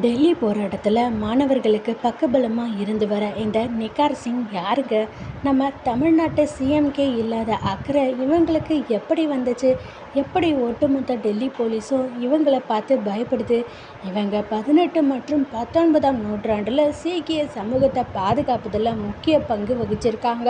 டெல்லி போராட்டத்தில் மாணவர்களுக்கு பக்கபலமாக இருந்து வர இந்த நிக்கார் சிங் யாருங்க? நம்ம தமிழ்நாட்டு சிஎம்கே இல்லாத அக்கறை இவங்களுக்கு எப்படி வந்துச்சு? எப்படி ஒட்டுமொத்த டெல்லி போலீஸும் இவங்களை பார்த்து பயப்படுது? இவங்க 18 மற்றும் 19ஆம் நூற்றாண்டில் சீக்கிய சமூகத்தை பாதுகாப்பதில் முக்கிய பங்கு வகிச்சிருக்காங்க.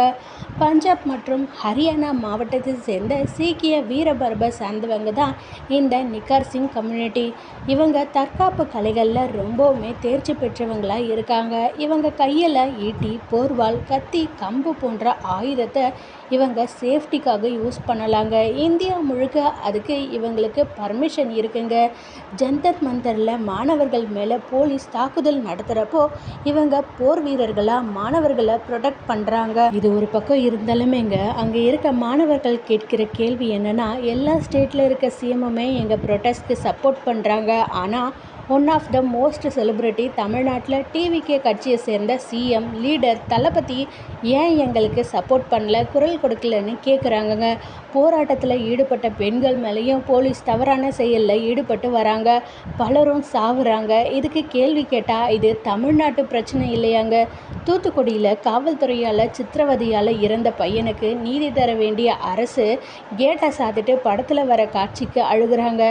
பஞ்சாப் மற்றும் ஹரியானா மாவட்டத்தை சேர்ந்த சீக்கிய வீரமரபை சார்ந்தவங்க தான் இந்த நிக்கார் சிங் கம்யூனிட்டி. இவங்க தற்காப்பு கலைகளில் ரொம்பவுமே தேர்ச்சி பெற்றவங்களாக இருக்காங்க. இவங்க கையில் ஈட்டி, போர்வால், கத்தி, கம்பு போன்ற ஆயுதத்தை இவங்க சேஃப்டிக்காக யூஸ் பண்ணலாங்க. இந்தியா முழுக்க அதுக்கு இவங்களுக்கு பர்மிஷன் இருக்குங்க. ஜந்தர் மந்தரில் மாணவர்கள் மேலே போலீஸ் தாக்குதல் நடத்துகிறப்போ இவங்க போர் வீரர்களாக மாணவர்களை ப்ரொடெக்ட் பண்ணுறாங்க. இது ஒரு பக்கம் இருந்தாலுமேங்க, அங்கே இருக்க மாணவர்கள் கேட்கிற கேள்வி என்னென்னா, எல்லா ஸ்டேட்டில் இருக்க சிஎம்முமே எங்கள் ப்ரொட்டஸ்ட்க்கு சப்போர்ட் பண்ணுறாங்க. ஆனால் one of the most celebrity தமிழ்நாட்டில் டிவிகே கட்சியை சேர்ந்த சிஎம் லீடர் தளபதி ஏன் எங்களுக்கு சப்போர்ட் பண்ணல, குரல் கொடுக்கலன்னு கேட்குறாங்கங்க. போராட்டத்தில் ஈடுபட்ட பெண்கள் மேலேயும் போலீஸ் தவறான செயலில் ஈடுபட்டு வராங்க. பலரும் சாவுறாங்க. இதுக்கு கேள்வி கேட்டால் இது தமிழ்நாட்டு பிரச்சனை இல்லையாங்க? தூத்துக்குடியில் காவல்துறையால் சித்திரவதையால் இறந்த பையனுக்கு நீதி தர வேண்டிய அரசு கேட்டை சாத்திட்டு படத்தில் வர காட்சிக்கு அழுகுறாங்க.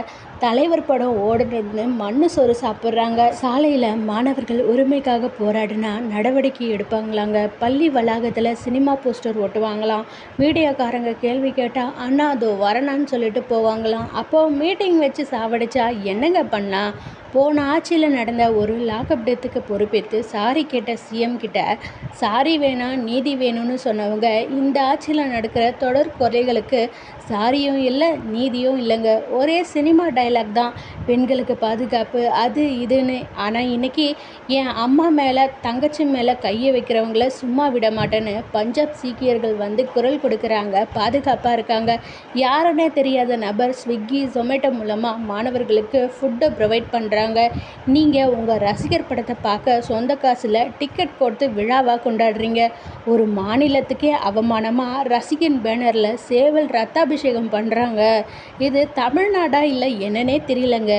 தலைவர் படம் ஓடுறதுன்னு மண்ணு சோறு சாப்பிட்றாங்க. சாலையில் மாணவர்கள் உரிமைக்காக போராடினா நடவடிக்கை எடுப்பாங்களாங்க. பள்ளி வளாகத்தில் சினிமா போஸ்டர் ஓட்டுவாங்களாம். மீடியாக்காரங்க கேள்வி கேட்டால் அண்ணா அதோ வரனான்னு சொல்லிட்டு போவாங்களாம். அப்போது மீட்டிங் வச்சு சாவடிச்சா என்னங்க பண்ணா? போன ஆட்சியில் நடந்த ஒரு லாக்அப் டெத்துக்கு பொறுப்பேற்று சாரி கேட்ட சிஎம் கிட்ட சாரி வேணாம் நீதி வேணும்னு சொன்னவங்க இந்த ஆட்சியில் நடக்கிற தொடர் கொலைகளுக்கு சாரியும் இல்லை நீதியும் இல்லைங்க. ஒரே சினிமா டைலாக் தான், பெண்களுக்கு பாதுகாப்பு அது இதுன்னு. ஆனால் இன்னைக்கு என் அம்மா மேலே தங்கச்சி மேலே கையை வைக்கிறவங்கள சும்மா விட மாட்டேன்னு பஞ்சாப் சீக்கியர்கள் வந்து குரல் கொடுக்குறாங்க. பாதுகாப்பாக இருக்காங்க. யாருன்னே தெரியாத நபர் ஸ்விக்கி ஜொமேட்டோ மூலமாக மாணவர்களுக்கு ஃபுட்டை ப்ரொவைட் பண்ணுறாங்க. நீங்கள் உங்கள் ரசிகர் படத்தை பார்க்க சொந்த காசில் டிக்கெட் கொடுத்து விழாவாக கொண்டாடுறீங்க. ஒரு மாநிலத்துக்கே அவமானமாக ரசிகன் பேனரில் சேவல் ரத்தாபிஷேகம் பண்ணுறாங்க. இது தமிழ்நாடா இல்லை என்னன்னே தெரியலங்க.